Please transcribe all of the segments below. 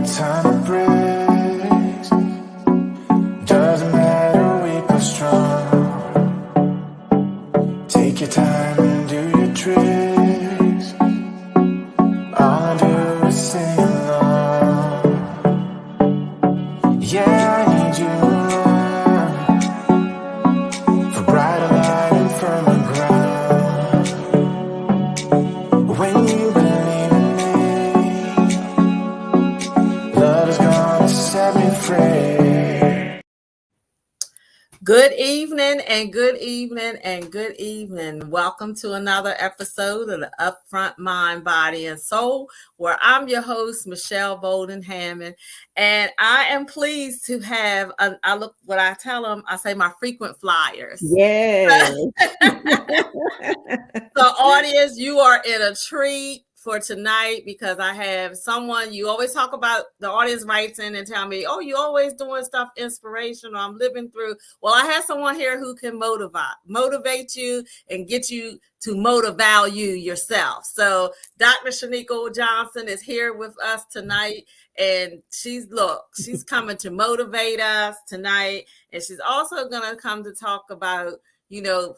time it breaks. Doesn't matter, weak or strong. Take your time and do your tricks. All I do is sing along. Yeah, I need you around for brighter light and firmer ground. When you believe in me, love is gonna set me free. Good evening and good evening and good evening. Welcome to another episode of the Upfront Mind, Body, and Soul, where I'm your host, Michelle Bolden Hammond. And I am pleased to have, I say my frequent flyers. Yes. So audience, you are in a treat for tonight because I have someone. You always talk about, the audience writes in and tell me, oh, you always doing stuff inspirational, I'm living through. Well, I have someone here who can motivate you and get you to value yourself. So Dr. Sheniqua Johnson is here with us tonight, and she's coming to motivate us tonight, and she's also going to come to talk about,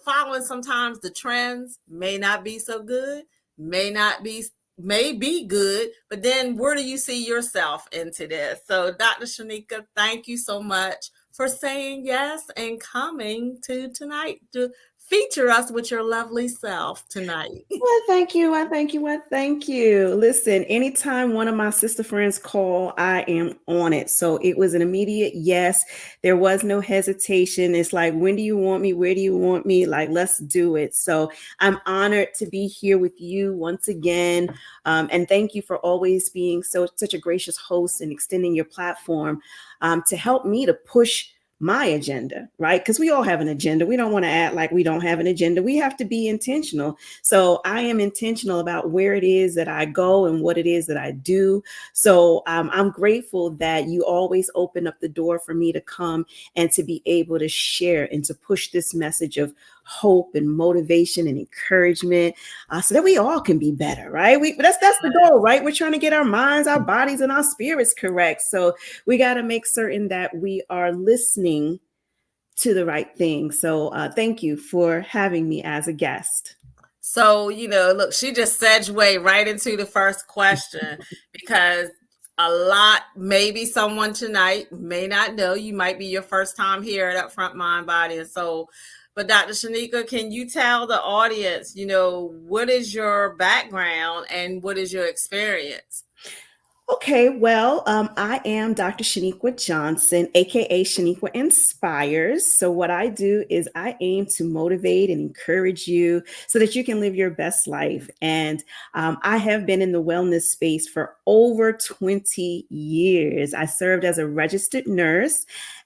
following sometimes the trends may not be so good, may be good, but then where do you see yourself into this? So Dr. Sheniqua, thank you so much for saying yes and coming to tonight to feature us with your lovely self tonight. Well, thank you. Listen, anytime one of my sister friends call, I am on it. So it was an immediate yes. There was no hesitation. It's like, when do you want me? Where do you want me? Like, let's do it. So I'm honored to be here with you once again. And thank you for always being such a gracious host and extending your platform to help me to push my agenda, right? Because we all have an agenda. We don't want to act like we don't have an agenda. We have to be intentional. So I am intentional about where it is that I go and what it is that I do. So I'm grateful that you always open up the door for me to come and to be able to share and to push this message of hope and motivation and encouragement so that we all can be better, right? That's the goal, right? We're trying to get our minds, our bodies, and our spirits correct. So we got to make certain that we are listening to the right thing. So thank you for having me as a guest. So, look, she just segued right into the first question because maybe someone tonight may not know. You might be your first time here at Upfront Mind, Body, and Soul. But Dr. Sheniqua, can you tell the audience, what is your background and what is your experience? Okay, well, I am Dr. Sheniqua Johnson, aka Sheniqua Inspires. So what I do is I aim to motivate and encourage you so that you can live your best life. And I have been in the wellness space for over 20 years. I served as a registered nurse.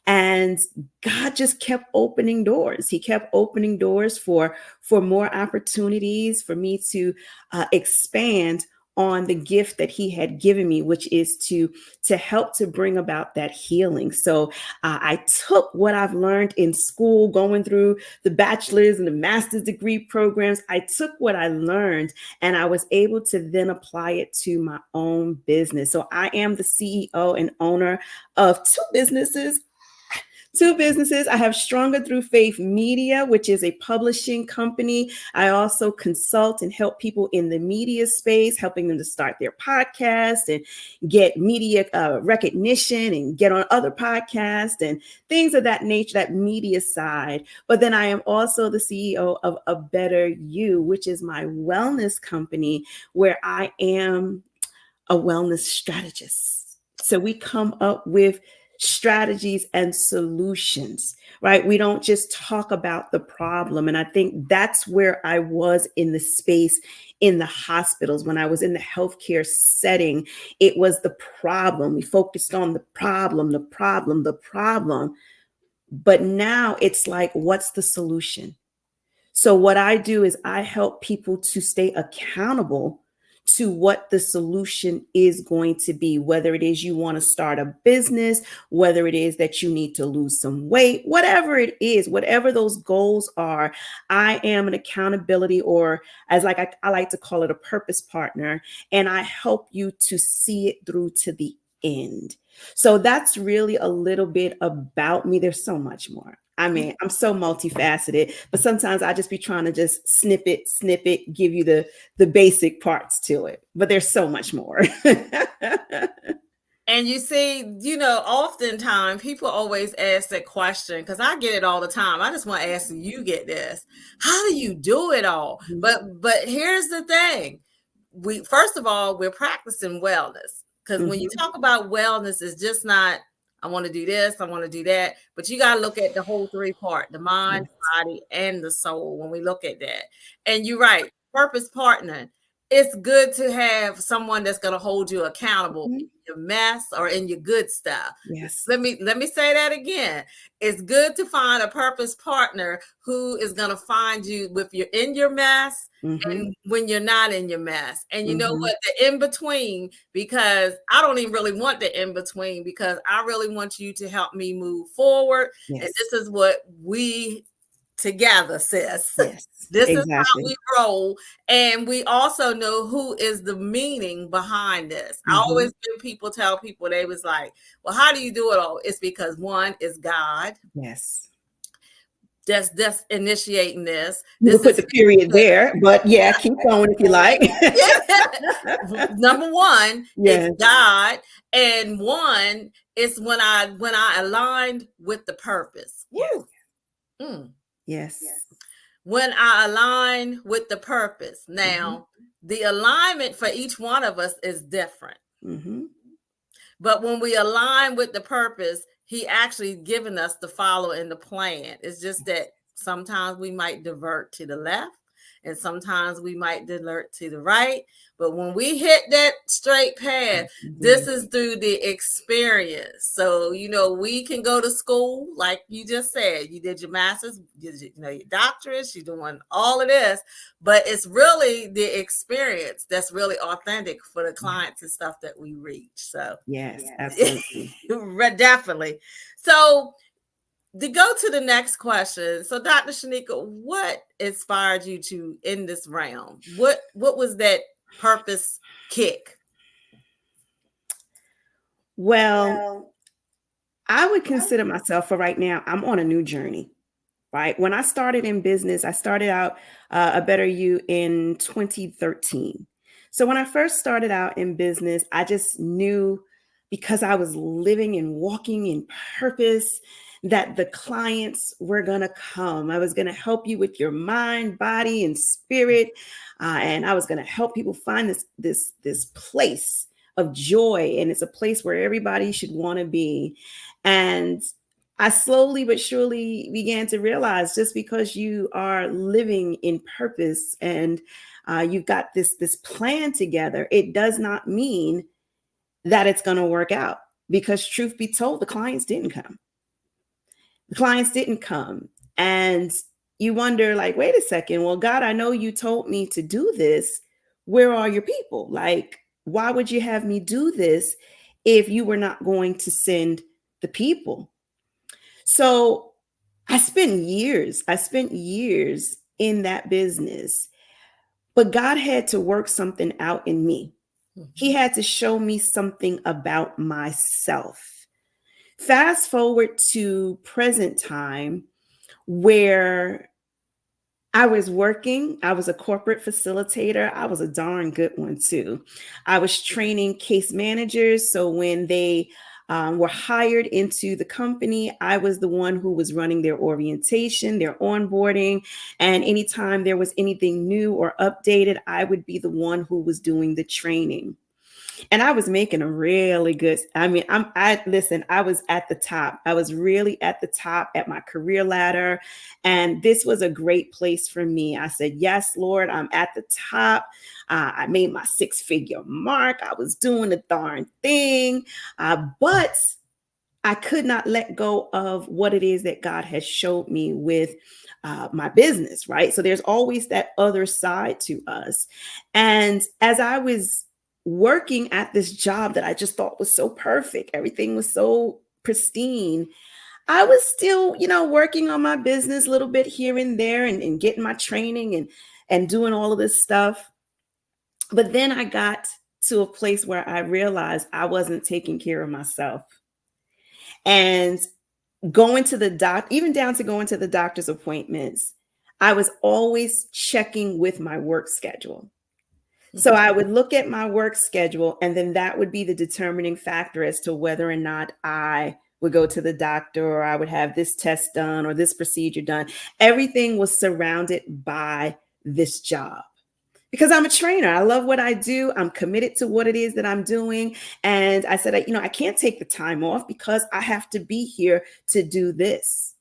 And God just kept opening doors. He kept opening doors for more opportunities for me to expand on the gift that he had given me, which is to help to bring about that healing. So I took what I've learned in school, going through the bachelor's and the master's degree programs. I took what I learned and I was able to then apply it to my own business. So I am the CEO and owner of two businesses. I have Stronger Through Faith Media, which is a publishing company. I also consult and help people in the media space, helping them to start their podcast and get media recognition and get on other podcasts and things of that nature, that media side. But then I am also the CEO of A Better You, which is my wellness company, where I am a wellness strategist. So we come up with strategies and solutions, right? We don't just talk about the problem. And I think that's where I was in the space in the hospitals. When I was in the healthcare setting, it was the problem. We focused on the problem. But now it's like, what's the solution? So what I do is I help people to stay accountable to what the solution is going to be, whether it is you want to start a business, whether it is that you need to lose some weight, whatever it is, whatever those goals are. I am an accountability, or as I like to call it, a purpose partner, and I help you to see it through to the end. So that's really a little bit about me. There's so much more. I mean, I'm so multifaceted, but sometimes I just be trying to just snip it, give you the basic parts to it. But there's so much more. And you see, oftentimes people always ask that question because I get it all the time. I just want to ask you get this. How do you do it all? But here's the thing. First of all, we're practicing wellness because when you talk about wellness, it's just not, I want to do this, I want to do that. But you got to look at the whole three part, the mind, body, and the soul when we look at that. And you're right, purpose partnering. It's good to have someone that's going to hold you accountable in your mess or in your good stuff. Yes. Let me say that again. It's good to find a purpose partner who is going to find you in your mess and when you're not in your mess. And you know what? The in between, because I don't even really want the in between because I really want you to help me move forward. Yes. And this is what we together, sis. Yes, this is how we roll. And we also know who is the meaning behind this. I always tell people, they was like, well, how do you do it all? It's because one is God. Yes. That's initiating this. You put the period there, but yeah, keep going if you like. Number one is God, and one is when I aligned with the purpose. Yes. When I align with the purpose. Now, the alignment for each one of us is different. But when we align with the purpose, he actually given us the follow in the plan. It's just that sometimes we might divert to the left and sometimes we might divert to the right. But when we hit that straight path, this is through the experience. So, we can go to school, like you just said, you did your master's, your doctorate, you're doing all of this, but it's really the experience that's really authentic for the clients and stuff that we reach. So yes, absolutely. Definitely. So to go to the next question. So Dr. Sheniqua, what inspired you to in this realm? What was that purpose kick? Well, I would consider myself, for right now, I'm on a new journey, right? When I started in business, I started out a Better You in 2013. So when I first started out in business, I just knew, because I was living and walking in purpose, that the clients were going to come. I was going to help you with your mind, body, and spirit. And I was going to help people find this place of joy. And it's a place where everybody should want to be. And I slowly but surely began to realize, just because you are living in purpose and you've got this plan together, it does not mean that it's going to work out. Because truth be told, the clients didn't come. The clients didn't come. And you wonder, like, wait a second. Well, God, I know you told me to do this. Where are your people? Like, why would you have me do this if you were not going to send the people? So I spent years in that business, but God had to work something out in me. He had to show me something about myself. Fast forward to present time, where I was working. I was a corporate facilitator. I was a darn good one too. I was training case managers. So when they were hired into the company, I was the one who was running their orientation, their onboarding. And anytime there was anything new or updated, I would be the one who was doing the training. And I was making a really good, I was at the top. I was really at the top at my career ladder. And this was a great place for me. I said, yes, Lord, I'm at the top. I made my 6-figure mark. I was doing the darn thing. But I could not let go of what it is that God has showed me with my business, right? So there's always that other side to us. And as I was working at this job that I just thought was so perfect, everything was so pristine, I was still, working on my business a little bit here and there and getting my training and doing all of this stuff. But then I got to a place where I realized I wasn't taking care of myself. And going to the even down to going to the doctor's appointments, I was always checking with my work schedule. So I would look at my work schedule, and then that would be the determining factor as to whether or not I would go to the doctor, or I would have this test done or this procedure done. Everything was surrounded by this job. Because I'm a trainer. I love what I do. I'm committed to what it is that I'm doing. And I said, I can't take the time off because I have to be here to do this.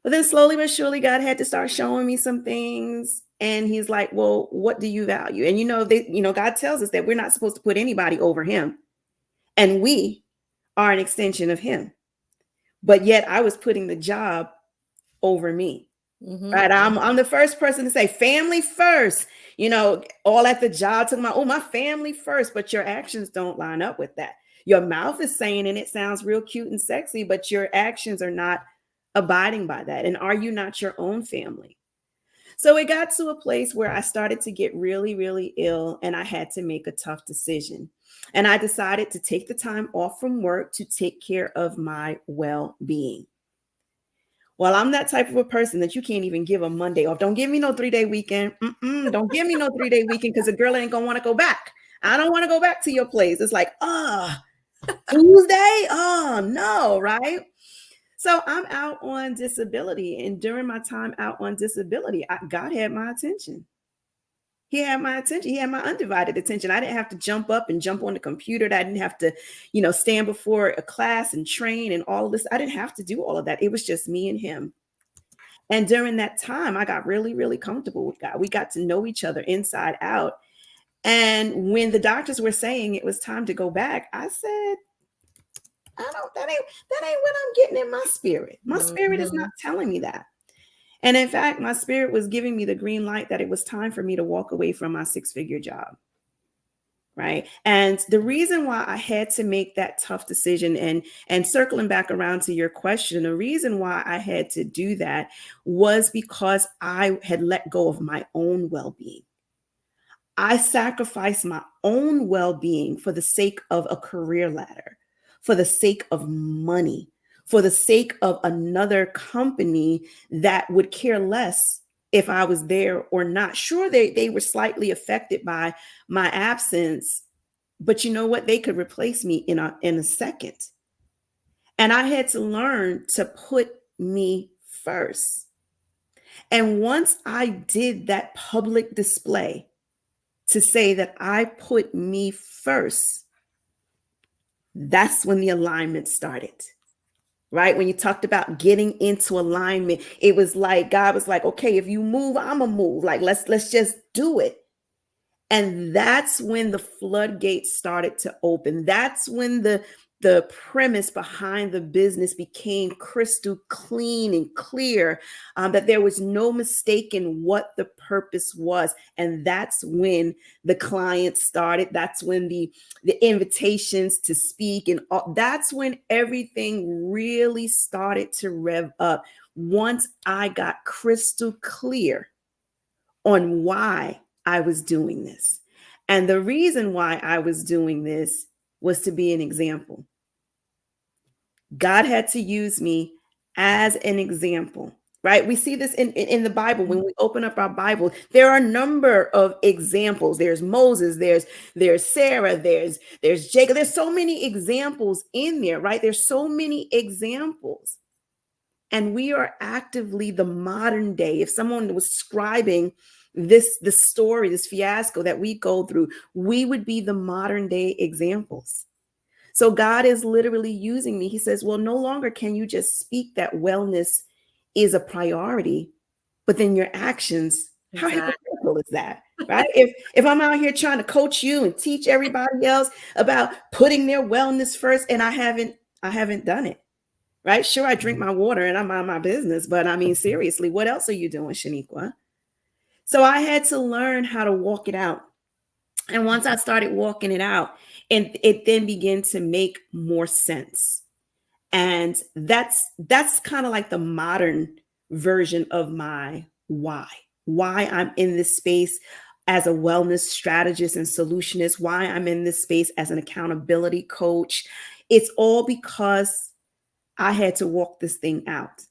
But then slowly but surely, God had to start showing me some things. And he's like, well, what do you value? And God tells us that we're not supposed to put anybody over him. And we are an extension of him. But yet I was putting the job over me. Right. I'm the first person to say family first, all at the job talking about, my family first, but your actions don't line up with that. Your mouth is saying, and it sounds real cute and sexy, but your actions are not abiding by that. And are you not your own family? So it got to a place where I started to get really, really ill, and I had to make a tough decision. And I decided to take the time off from work to take care of my well-being. Well, I'm that type of a person that you can't even give a Monday off. Don't give me no 3-day weekend. Don't give me no 3-day weekend because the girl ain't gonna want to go back. I don't want to go back to your place. It's like, Tuesday? Oh, no, right? So I'm out on disability. And during my time out on disability, God had my attention. He had my attention. He had my undivided attention. I didn't have to jump up and jump on the computer. I didn't have to, stand before a class and train and all of this. I didn't have to do all of that. It was just me and him. And during that time, I got really, really comfortable with God. We got to know each other inside out. And when the doctors were saying it was time to go back, I said, that ain't what I'm getting in my spirit. My spirit is not telling me that. And in fact, my spirit was giving me the green light that it was time for me to walk away from my 6-figure job. Right. And the reason why I had to make that tough decision, and circling back around to your question, the reason why I had to do that was because I had let go of my own well-being. I sacrificed my own well-being for the sake of a career ladder, for the sake of money, for the sake of another company that would care less if I was there or not. Sure, they were slightly affected by my absence, but you know what? They could replace me in a second. And I had to learn to put me first. And once I did that public display to say that I put me first, that's when the alignment started. Right? When you talked about getting into alignment, it was like God was like, okay, if you move, I'm gonna move. Like, let's just do it. And that's when the floodgates started to open. That's when the premise behind the business became crystal clean and clear, that there was no mistaking what the purpose was. And that's when the clients started. That's when the invitations to speak and all, that's when everything really started to rev up. Once I got crystal clear on why I was doing this. And the reason why I was doing this was to be an example. God had to use me as an example, right? We see this in the Bible. When we open up our Bible, there are a number of examples. There's Moses, there's Sarah, there's Jacob. There's so many examples in there, right? There's so many examples. And we are actively the modern day. If someone was scribing this story, this fiasco that we go through, we would be the modern day examples. So God is literally using me. He says, well, no longer can you just speak that wellness is a priority, but then your actions, how hypocritical is that? Right? If I'm out here trying to coach you and teach everybody else about putting their wellness first, and I haven't done it. Right? Sure, I drink my water and I mind my business, but I mean, seriously, what else are you doing, Sheniqua? So I had to learn how to walk it out. And once I started walking it out, and it then began to make more sense. And that's kind of like the modern version of my why I'm in this space as a wellness strategist and solutionist, why I'm in this space as an accountability coach. It's all because I had to walk this thing out.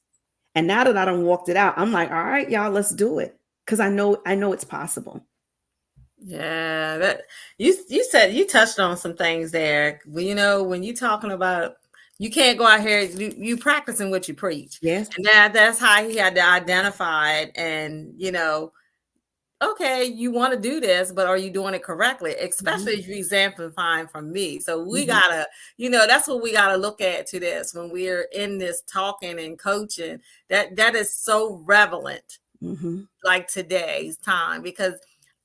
And now that I done walked it out, I'm like, all right, y'all, let's do it. Because I know it's possible. Yeah, that you said you touched on some things there. Well, when you're talking about you can't go out here, you practicing what you preach. Yes. And that's how he had to identify it. And okay, you want to do this, but are you doing it correctly? Especially if you're exemplifying from me. So we gotta, that's what we gotta look at to this when we're in this talking and coaching. That is so relevant, like today's time, because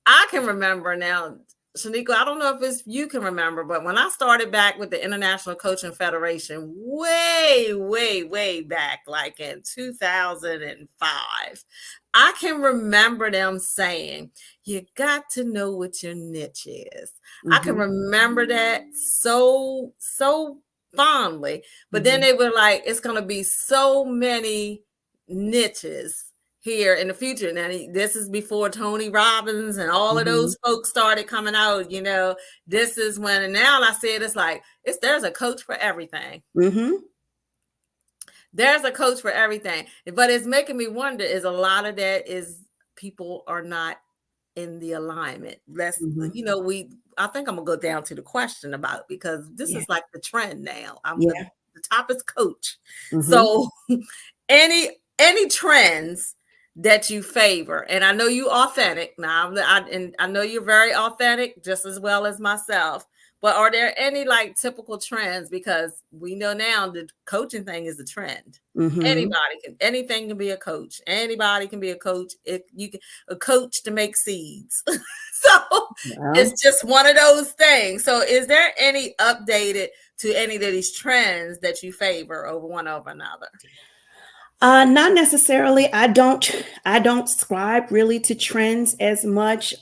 I can remember now, Sheniqua, I don't know if you can remember, but when I started back with the International Coaching Federation way, way, way back, like in 2005, I can remember them saying, you got to know what your niche is. I can remember that so fondly, but then they were like, it's going to be so many niches here in the future. Now, this is before Tony Robbins and all of those folks started coming out. This is when, and now I said it's like there's a coach for everything. There's a coach for everything, but it's making me wonder: is a lot of that is people are not in the alignment. I think I'm gonna go down to the question about, because this is like the trend now. The top is coach. So any trends that you favor, and I know you authentic now, and I know you're very authentic just as well as myself, but are there any like typical trends? Because we know now the coaching thing is a trend. Anything can be a coach. Anybody can be a coach. If you can, a coach to make seeds. So it's just one of those things. So is there any updated to any of these trends that you favor over one over another? Not necessarily. I don't subscribe really to trends as much.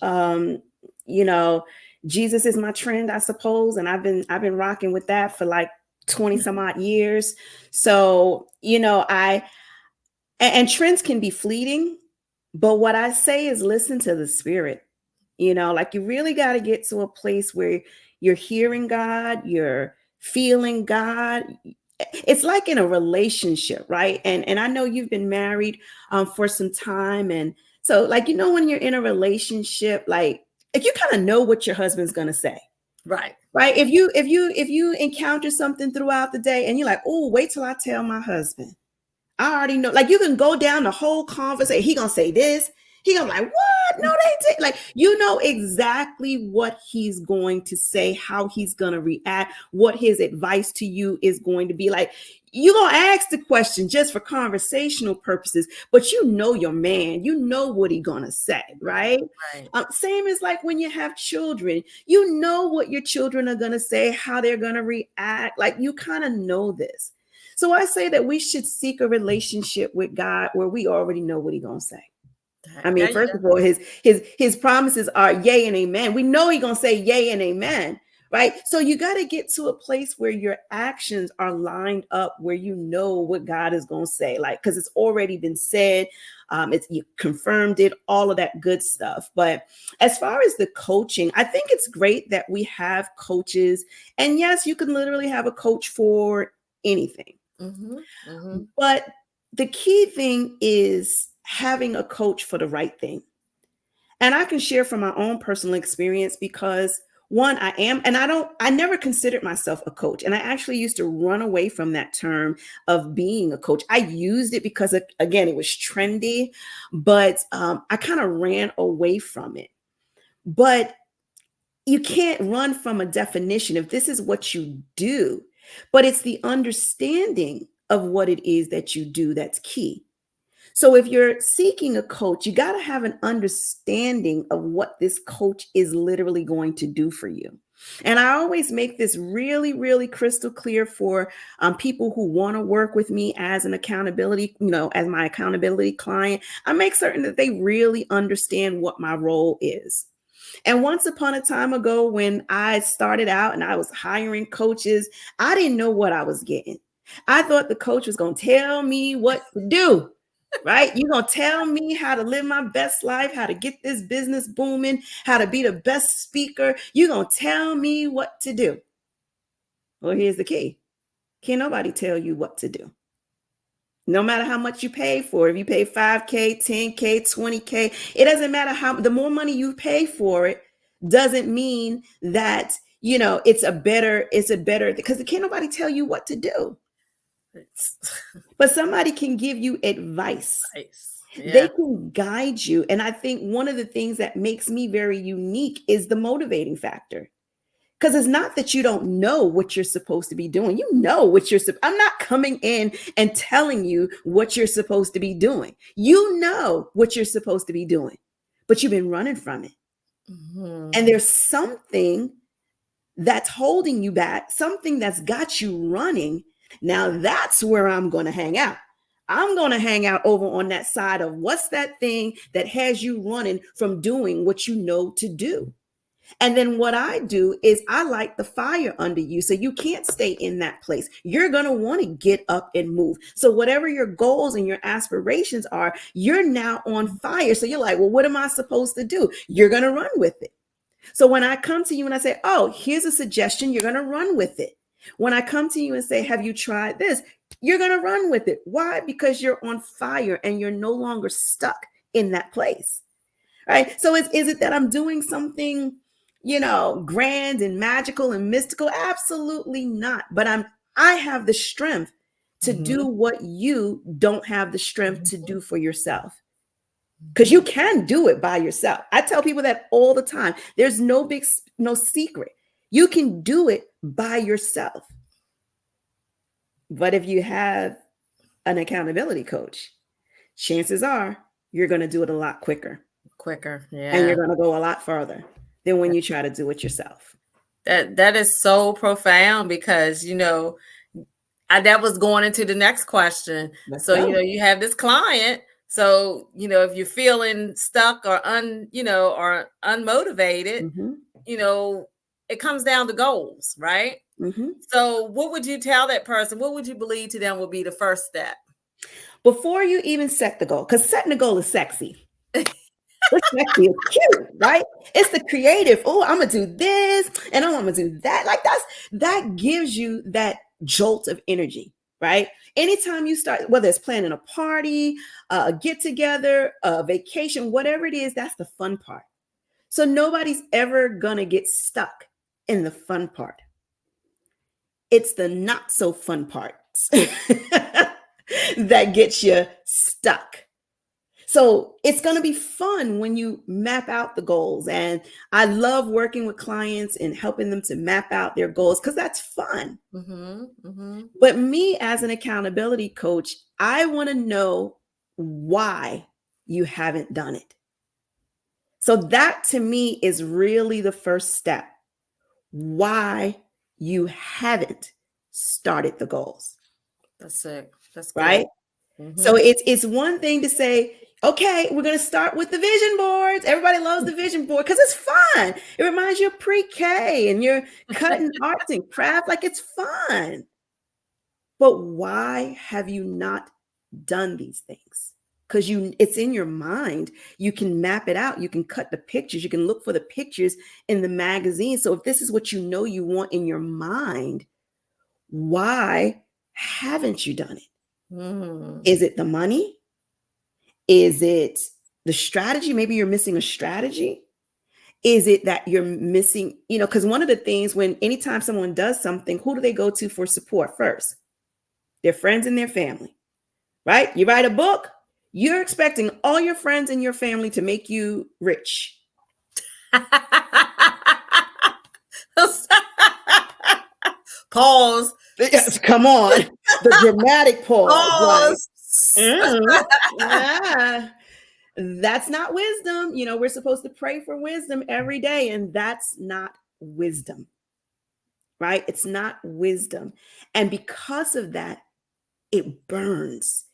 Jesus is my trend, I suppose, and I've been rocking with that for like 20 some odd years. So, and trends can be fleeting, but what I say is listen to the spirit. Like you really got to get to a place where you're hearing God, you're feeling God. It's like in a relationship, right? And I know you've been married for some time, and so like when you're in a relationship, like you kind of know what your husband's gonna say, right? If you encounter something throughout the day, and you're like, oh, wait till I tell my husband. I already know. Like you can go down the whole conversation. He gonna say this. He gonna like, what? No, they did. Like exactly what he's going to say, how he's gonna react, what his advice to you is going to be. Like you're gonna ask the question just for conversational purposes, but your man, what he gonna say, right? Same as like when you have children, what your children are gonna say, how they're gonna react. Like you kind of know this. So I say that we should seek a relationship with God where we already know what he's gonna say. I mean, first of all, his promises are yay and amen. We know he's gonna say yay and amen, right? So you got to get to a place where your actions are lined up, where you know what God is gonna say, like because it's already been said. You confirmed it, all of that good stuff. But as far as the coaching, I think it's great that we have coaches, and yes, you can literally have a coach for anything. But the key thing is having a coach for the right thing. And I can share from my own personal experience because one, I never considered myself a coach. And I actually used to run away from that term of being a coach. I used it because, again, it was trendy, but I kind of ran away from it. But you can't run from a definition if this is what you do, but it's the understanding of what it is that you do that's key. So if you're seeking a coach, you got to have an understanding of what this coach is literally going to do for you. And I always make this really, really crystal clear for people who want to work with me as an accountability, as my accountability client. I make certain that they really understand what my role is. And once upon a time ago, when I started out and I was hiring coaches, I didn't know what I was getting. I thought the coach was going to tell me what to do. right? You're going to tell me how to live my best life, how to get this business booming, how to be the best speaker. You're going to tell me what to do. Well, here's the key. Can't nobody tell you what to do. No matter how much you pay for it, if you pay 5K, 10K, 20K, it doesn't matter how, the more money you pay for it doesn't mean that, it's a better, because can't nobody tell you what to do. But somebody can give you advice. Nice. They Yeah. can guide you. And I think one of the things that makes me very unique is the motivating factor. Because it's not that you don't know what you're supposed to be doing. You know what I'm not coming in and telling you what you're supposed to be doing. You know what you're supposed to be doing, but you've been running from it. Mm-hmm. And there's something that's holding you back, something that's got you running. Now that's where I'm going to hang out. I'm going to hang out over on that side of what's that thing that has you running from doing what you know to do. And then what I do is I light the fire under you so you can't stay in that place. You're going to want to get up and move. So whatever your goals and your aspirations are, you're now on fire. So you're like, well, what am I supposed to do? You're going to run with it. So when I come to you and I say, oh, here's a suggestion, you're going to run with it. When I come to you and say, have you tried this? You're going to run with it. Why? Because you're on fire and you're no longer stuck in that place. Right? So is it that I'm doing something, grand and magical and mystical? Absolutely not. But I have the strength to do what you don't have the strength to do for yourself. Because you can do it by yourself. I tell people that all the time. There's no secret. You can do it by yourself. But if you have an accountability coach, chances are you're going to do it a lot quicker. Yeah. And you're going to go a lot further than when you try to do it yourself. That is so profound because, that was going into the next question. You have this client. So, if you're feeling stuck or or unmotivated, it comes down to goals, right? Mm-hmm. So what would you tell that person? What would you believe to them would be the first step? Before you even set the goal, because setting the goal is sexy. It's sexy, it's cute, right? It's the creative. Oh, I'm gonna do this and I'm gonna do that. Like that gives you that jolt of energy, right? Anytime you start, whether it's planning a party, a get together, a vacation, whatever it is, that's the fun part. So nobody's ever gonna get stuck in the fun part. It's the not so fun parts that gets you stuck. So it's going to be fun when you map out the goals. And I love working with clients and helping them to map out their goals because that's fun. But me as an accountability coach, I want to know why you haven't done it. So that to me is really the first step. Why you haven't started the goals. That's it. That's right. So it's one thing to say, okay, we're going to start with the vision boards. Everybody loves the vision board because it's fun. It reminds you of pre-K and you're cutting arts and craft like it's fun. But why have you not done these things? Because it's in your mind. You can map it out. You can cut the pictures. You can look for the pictures in the magazine. So if this is what you want in your mind, why haven't you done it? Is it the money? Is it the strategy? Maybe you're missing a strategy. Is it that you're missing, because one of the things anytime someone does something, who do they go to for support first? Their friends and their family, right? You write a book, you're expecting all your friends and your family to make you rich. Pause. Come on. The dramatic pause. Pause. Yeah. That's not wisdom. We're supposed to pray for wisdom every day, and that's not wisdom, right? It's not wisdom. And because of that, it burns,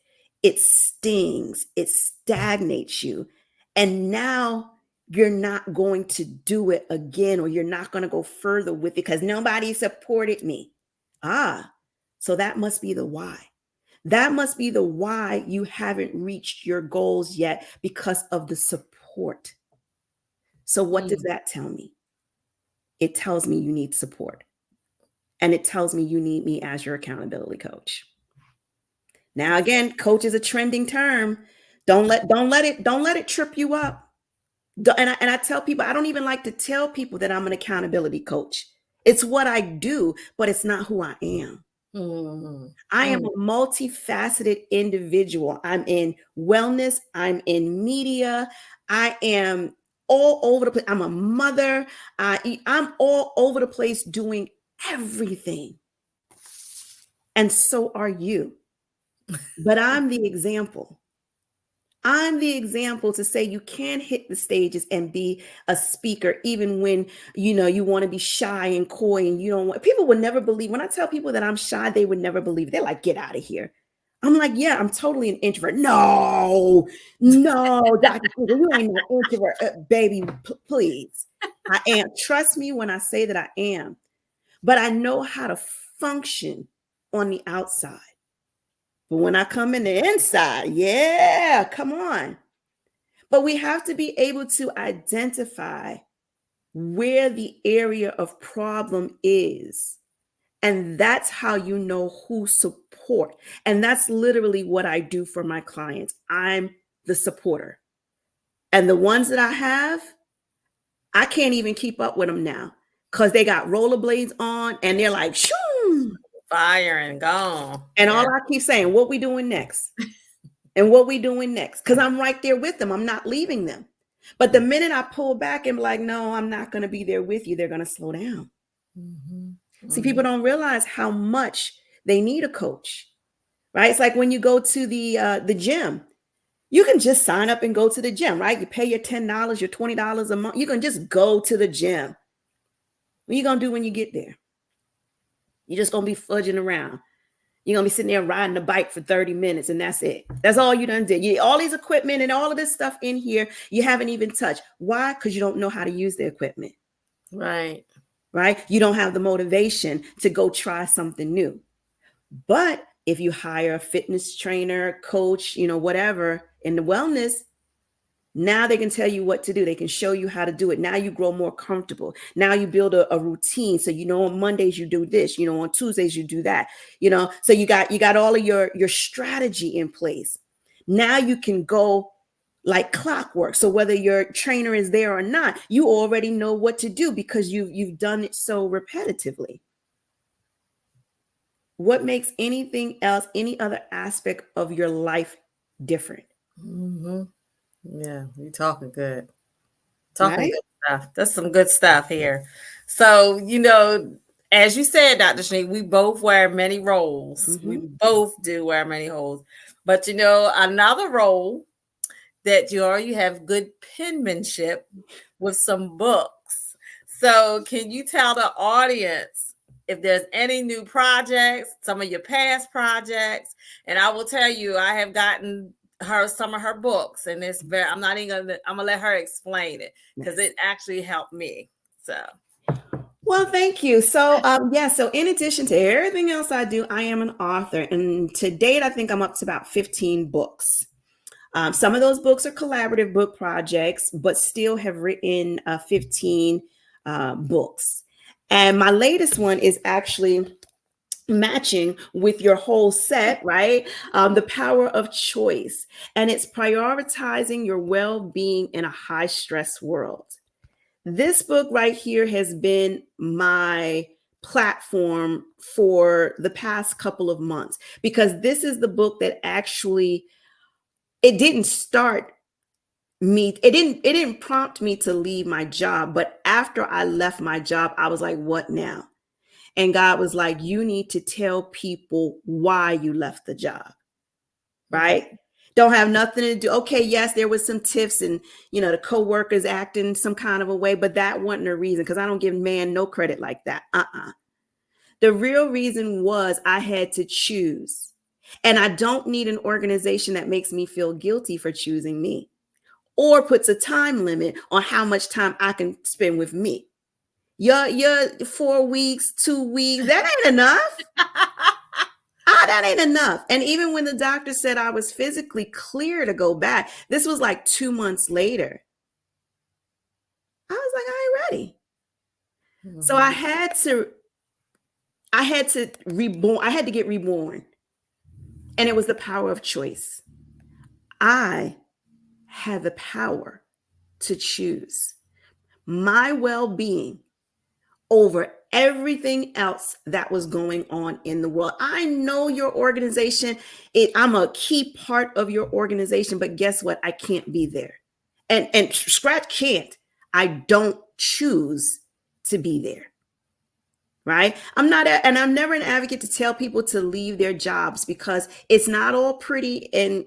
it stings, it stagnates you. And now you're not going to do it again, or you're not going to go further with it because nobody supported me. So that must be the why. That must be the why you haven't reached your goals yet, because of the support. So what does that tell me? It tells me you need support. And it tells me you need me as your accountability coach. Now, again, coach is a trending term. Don't let it trip you up. And I tell people, I don't even like to tell people that I'm an accountability coach. It's what I do, but it's not who I am. I am a multifaceted individual. I'm in wellness. I'm in media. I am all over the place. I'm a mother. I'm all over the place doing everything. And so are you. But I'm the example. I'm the example to say you can hit the stages and be a speaker, even when you want to be shy and coy, and you don't want. People would never believe when I tell people that I'm shy. They would never believe. They're like, "Get out of here." I'm like, "Yeah, I'm totally an introvert." No, Dr. You ain't no introvert, baby. Please, I am. Trust me when I say that I am. But I know how to function on the outside. But when I come in the inside, yeah, come on. But we have to be able to identify where the area of problem is. And that's how you know who support. And that's literally what I do for my clients. I'm the supporter. And the ones that I have, I can't even keep up with them now because they got rollerblades on and they're like, shoo, fire and gone. And all I keep saying, what we doing next? And what we doing next? Because I'm right there with them. I'm not leaving them. But the minute I pull back and be like, no, I'm not going to be there with you, they're going to slow down. See, people don't realize how much they need a coach, right? It's like when you go to the gym, you can just sign up and go to the gym, right? You pay your $10, your $20 a month. You can just go to the gym. What are you going to do when you get there? You're just going to be fudging around. You're going to be sitting there riding a bike for 30 minutes and that's it. That's all you done did. All these equipment and all of this stuff in here, you haven't even touched. Why? Because you don't know how to use the equipment. Right. You don't have the motivation to go try something new. But if you hire a fitness trainer, coach, whatever in the wellness, now they can tell you what to do. They can show you how to do it. Now you grow more comfortable. Now you build a routine. So, on Mondays you do this, on Tuesdays you do that, so you got all of your strategy in place. Now you can go like clockwork. So whether your trainer is there or not, you already know what to do because you've done it so repetitively. What makes anything else, any other aspect of your life different? Yeah, you're talking good. Good stuff. That's some good stuff here. So, as you said, Dr. Sheniqua, we both wear many roles. We both do wear many roles. But, another role that you have good penmanship with some books. So can you tell the audience if there's any new projects, some of your past projects? And I will tell you, I have gotten her some of her books, and it's very, I'm gonna let her explain it because it actually helped me. So well, thank you. So so in addition to everything else I do, I am an author, and to date I think I'm up to about 15 books. Some of those books are collaborative book projects, but still have written 15 books. And my latest one is actually matching with your whole set, right? The Power of Choice. And it's prioritizing your well-being in a high-stress world. This book right here has been my platform for the past couple of months because this is the book that actually it didn't prompt me to leave my job. But after I left my job, I was like, what now? And God was like, you need to tell people why you left the job, right? Don't have nothing to do. Okay, yes, there was some tiffs and, the coworkers acting some kind of a way, but that wasn't a reason because I don't give man no credit like that. The real reason was I had to choose. And I don't need an organization that makes me feel guilty for choosing me or puts a time limit on how much time I can spend with me. Your 4 weeks, 2 weeks, that ain't enough. that ain't enough. And even when the doctor said I was physically clear to go back, this was like 2 months later. I was like, I ain't ready. So I had to reborn. I had to get reborn. And it was the power of choice. I had the power to choose my well-being over everything else that was going on in the world. I know your organization. I'm a key part of your organization, but guess what? I can't be there. And scratch can't. I don't choose to be there. Right? I'm never an advocate to tell people to leave their jobs, because it's not all pretty, and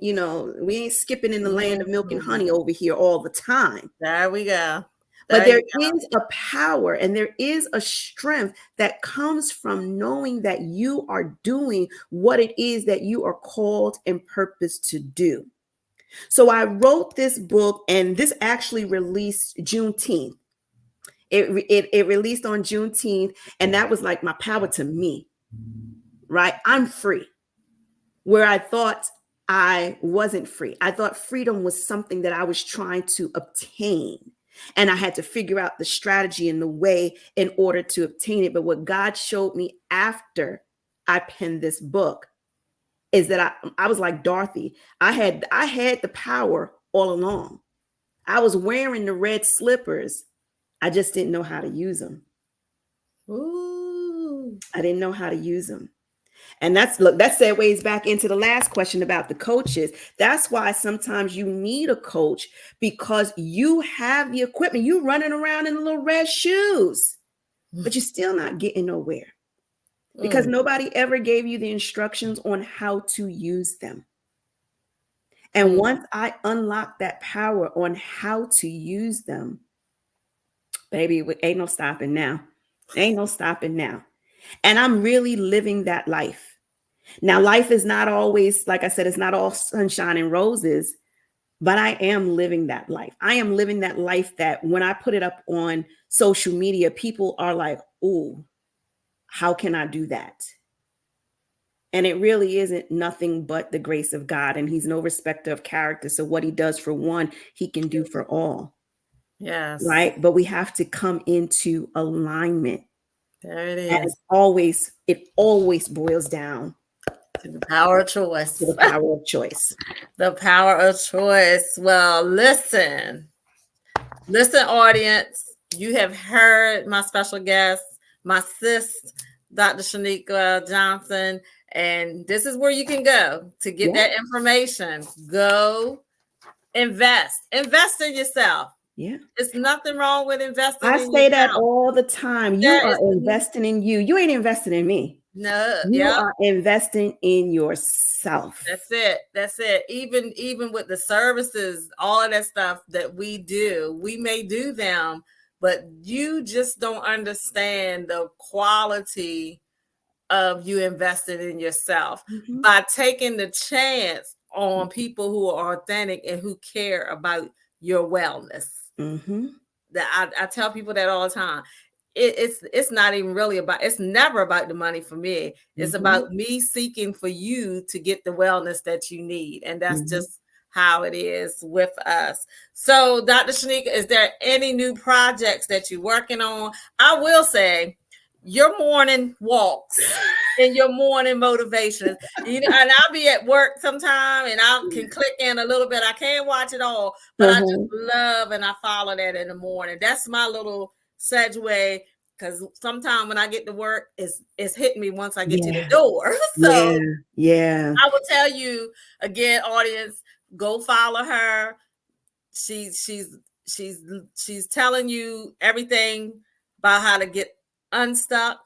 we ain't skipping in the land of milk and honey over here all the time. There we go. But there is a power and there is a strength that comes from knowing that you are doing what it is that you are called and purposed to do. So I wrote this book, and this actually released Juneteenth. It released on Juneteenth, and that was like my power to me, right? I'm free, where I thought I wasn't free. I thought freedom was something that I was trying to obtain, and I had to figure out the strategy and the way in order to obtain it. But what God showed me after I penned this book is that I was like Dorothy. I had the power all along. I was wearing the red slippers. I just didn't know how to use them. Ooh. I didn't know how to use them. And that segues back into the last question about the coaches. That's why sometimes you need a coach, because you have the equipment. You running around in the little red shoes, but you're still not getting nowhere, because nobody ever gave you the instructions on how to use them. And once I unlocked that power on how to use them, baby, ain't no stopping now. Ain't no stopping now. And I'm really living that life. Now, life is not always, like I said, it's not all sunshine and roses, but I am living that life. I am living that life that when I put it up on social media, people are like, "Ooh, how can I do that?" And it really isn't nothing but the grace of God. And he's no respecter of character. So what he does for one, he can do for all. Yes. Right. But we have to come into alignment. There it is. And it always boils down to the power of choice. To the power of choice. The power of choice. Well, listen, audience. You have heard my special guest, my sis, Dr. Sheniqua Johnson. And this is where you can go to get that information. Go invest in yourself. Yeah. There's nothing wrong with investing. I say that all the time. You are investing in you. You ain't investing in me. No. You are investing in yourself. That's it. Even with the services, all of that stuff that we do, we may do them, but you just don't understand the quality of you investing in yourself by taking the chance on people who are authentic and who care about your wellness. That I tell people that all the time. It's not even really about, it's never about the money for me. It's about me seeking for you to get the wellness that you need. And that's just how it is with us. So Dr. Sheniqua, is there any new projects that you're working on? I will say, your morning walks and your morning motivations, and I'll be at work sometime and I can click in a little bit. I can't watch it all, but I just love and I follow that in the morning. That's my little segue, because sometimes when I get to work, it's hitting me once I get to the door. So I will tell you again, audience, go follow her. She's telling you everything about how to get unstuck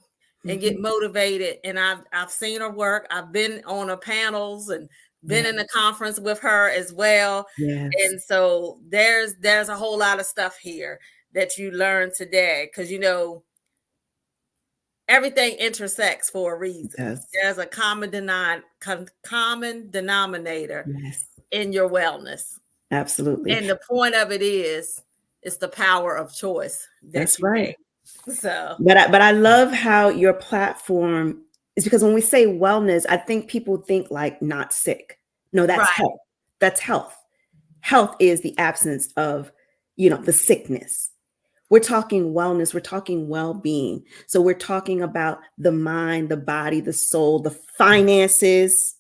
and get motivated. And I've seen her work. I've been on her panels and been in the conference with her as well. And so there's a whole lot of stuff here that you learned today, because everything intersects for a reason. There's a common denominator in your wellness. Absolutely. And the point of it is, it's the power of choice. That's right. So, but I love how your platform is because when we say wellness, I think people think like not sick. No, that's Right. health. That's health. Health is the absence of, the sickness. We're talking wellness, we're talking well-being. So we're talking about the mind, the body, the soul, the finances,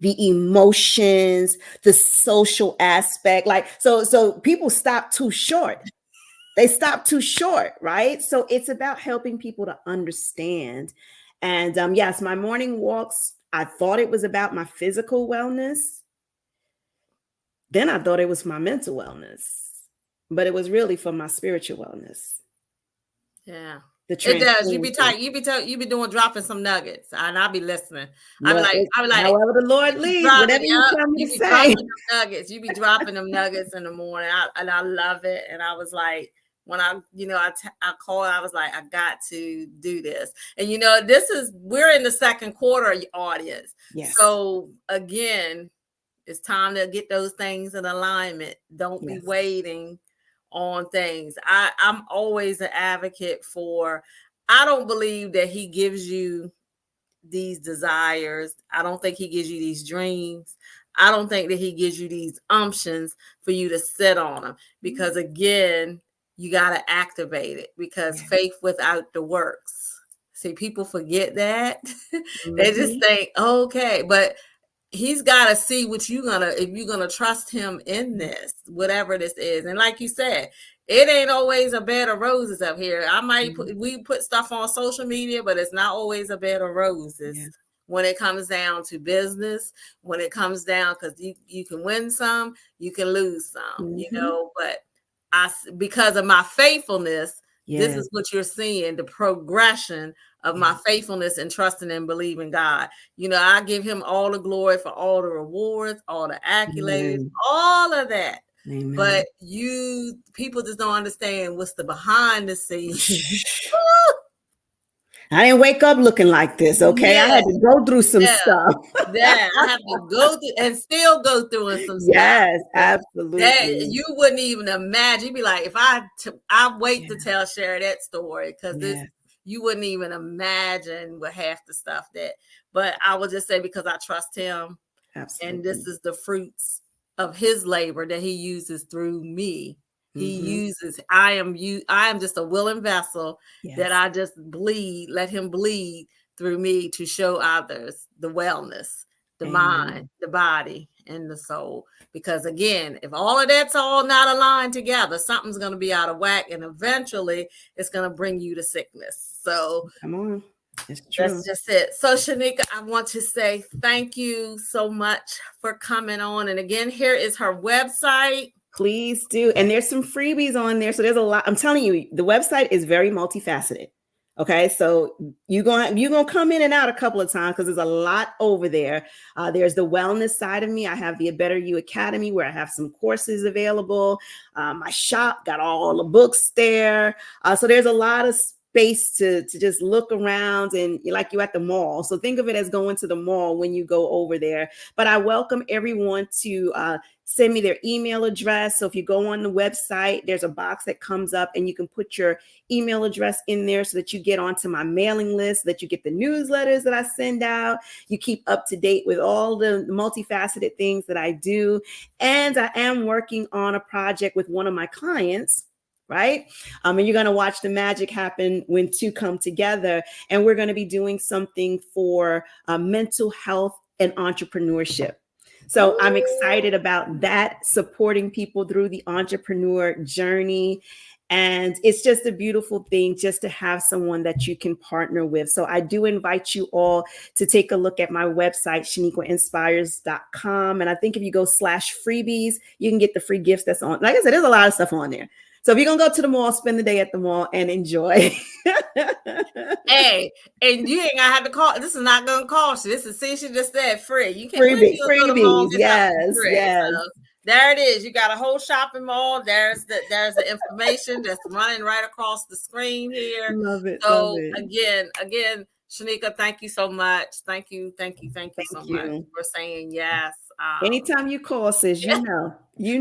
the emotions, the social aspect. Like, so people stop too short. They stop too short, right? So it's about helping people to understand. And yes, my morning walks, I thought it was about my physical wellness. Then I thought it was my mental wellness, but it was really for my spiritual wellness. Yeah. The It does. You be transparency. tight. You be doing dropping some nuggets, and I'll be listening. Look, I be like, however the you Lord be leads, dropping, whatever you yeah, tell me you to be say. dropping them nuggets. You be dropping them nuggets in the morning, and I love it. And I was like, when I called, I was like, I got to do this. And we're in the second quarter, audience. Yes. So again, it's time to get those things in alignment. Don't be Yes. waiting on things. I'm always an advocate for, I don't believe that he gives you these desires. I don't think he gives you these dreams. I don't think that he gives you these umptions for you to sit on them, because again, you got to activate it, because faith without the works. See, people forget that. They just think, okay, but he's got to see if you're gonna trust him in this, whatever this is. And like you said, it ain't always a bed of roses up here. We put stuff on social media, but it's not always a bed of roses when it comes down to business, when it comes down, because you can win some, you can lose some, but because of my faithfulness, this is what you're seeing, the progression of my faithfulness and trusting and believing God. I give him all the glory for all the rewards, all the accolades, all of that. Amen. But people just don't understand what's the behind the scenes. I didn't wake up looking like this, okay? I had to go through some stuff. I have to go through and still go through some stuff. Yes, absolutely. That you wouldn't even imagine. You'd be like, if I wait to share that story, because you wouldn't even imagine what half the stuff but I will just say, because I trust him. Absolutely. And this is the fruits of his labor that he uses through me. He uses, I am just a willing vessel that I just let him bleed through me to show others the wellness, the mind, the body, and the soul. Because again, if all of that's all not aligned together, something's going to be out of whack, and eventually it's going to bring you to sickness. So come on. It's true. That's just it. So Sheniqua, I want to say thank you so much for coming on. And again, here is her website. Please do. And there's some freebies on there. So there's a lot. I'm telling you, the website is very multifaceted. Okay, so you're gonna come in and out a couple of times because there's a lot over there. There's the wellness side of me. I have the A Better You Academy, where I have some courses available. My shop got all the books there. So there's a lot of space to just look around, and like you at the mall. So think of it as going to the mall when you go over there. But I welcome everyone to send me their email address. So if you go on the website, there's a box that comes up, and you can put your email address in there so that you get onto my mailing list, that you get the newsletters that I send out. You keep up to date with all the multifaceted things that I do. And I am working on a project with one of my clients, right? And you're going to watch the magic happen when two come together. And we're going to be doing something for mental health and entrepreneurship. So I'm excited about that, supporting people through the entrepreneur journey. And it's just a beautiful thing just to have someone that you can partner with. So I do invite you all to take a look at my website, sheniquainspires.com. And I think if you go /freebies, you can get the free gifts that's on. Like I said, there's a lot of stuff on there. So if you're going to go to the mall, spend the day at the mall and enjoy. Hey, and you ain't going to have to call. This is not going to cost you. This is, see, she just said free. You can freebies. Yes. So there it is. You got a whole shopping mall. There's the information that's running right across the screen here. Love it. So love it. again, Sheniqua, thank you so much. Thank you so much for saying yes. Anytime you call, sis, you know. We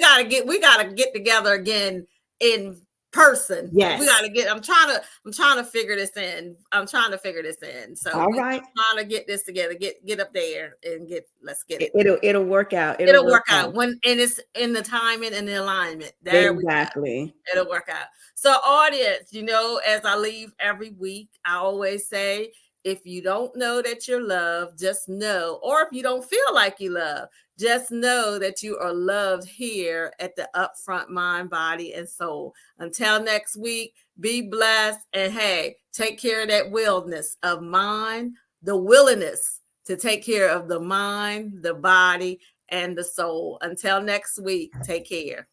gotta get together again in person. Yes. We got to get, I'm trying to figure this in. So All we right. trying to get this together, get up there and let's get it. It'll work out. It'll work out and it's in the timing and the alignment. There Exactly. we go. It'll work out. So audience, as I leave every week, I always say, if you don't know that you're loved, just know, or if you don't feel like you love, just know that you are loved here at the Upfront Mind, Body, and Soul. Until next week, be blessed. And hey, take care of that willingness of mind, the willingness to take care of the mind, the body, and the soul. Until next week, take care.